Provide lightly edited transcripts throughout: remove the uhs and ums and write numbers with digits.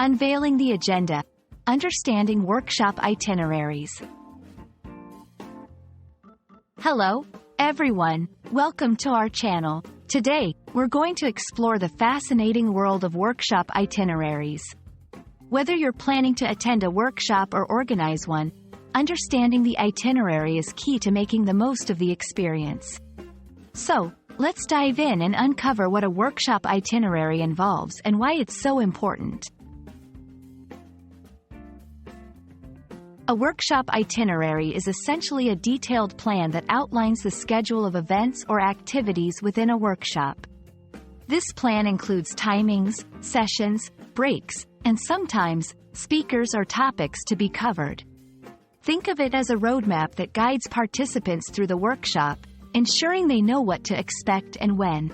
Unveiling the agenda. Understanding workshop itineraries. Hello, everyone. Welcome to our channel. Today, we're going to explore the fascinating world of workshop itineraries. Whether you're planning to attend a workshop or organize one, understanding the itinerary is key to making the most of the experience. So, let's dive in and uncover what a workshop itinerary involves and why it's so important. A workshop itinerary is essentially a detailed plan that outlines the schedule of events or activities within a workshop. This plan includes timings, sessions, breaks, and sometimes, speakers or topics to be covered. Think of it as a roadmap that guides participants through the workshop, ensuring they know what to expect and when.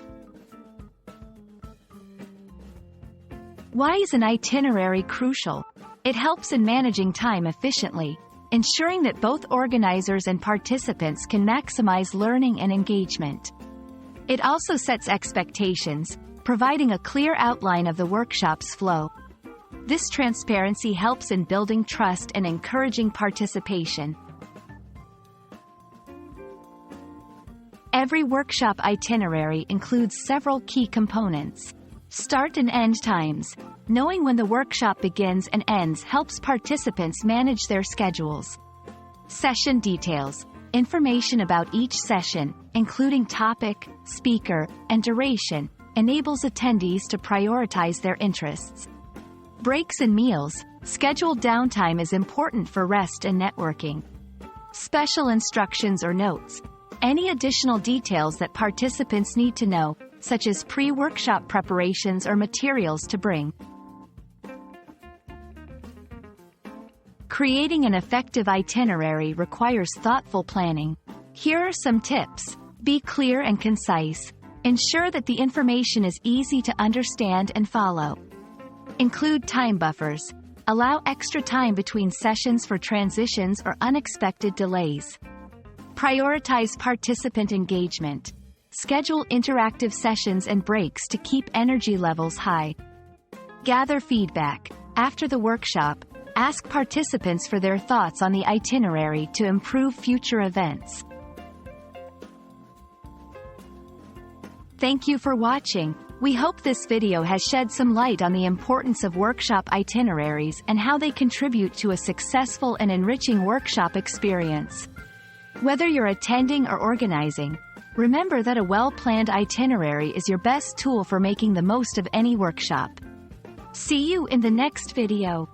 Why is an itinerary crucial? It helps in managing time efficiently, ensuring that both organizers and participants can maximize learning and engagement. It also sets expectations, providing a clear outline of the workshop's flow. This transparency helps in building trust and encouraging participation. Every workshop itinerary includes several key components. Start and end times. Knowing when the workshop begins and ends helps participants manage their schedules. Session details. Information about each session, including topic, speaker, and duration, enables attendees to prioritize their interests. Breaks and meals. Scheduled downtime is important for rest and networking. Special instructions or notes. Any additional details that participants need to know, such as pre-workshop preparations or materials to bring. Creating an effective itinerary requires thoughtful planning. Here are some tips. Be clear and concise. Ensure that the information is easy to understand and follow. Include time buffers. Allow extra time between sessions for transitions or unexpected delays. Prioritize participant engagement. Schedule interactive sessions and breaks to keep energy levels high. Gather feedback. After the workshop, ask participants for their thoughts on the itinerary to improve future events. Thank you for watching. We hope this video has shed some light on the importance of workshop itineraries and how they contribute to a successful and enriching workshop experience. Whether you're attending or organizing, remember that a well-planned itinerary is your best tool for making the most of any workshop. See you in the next video.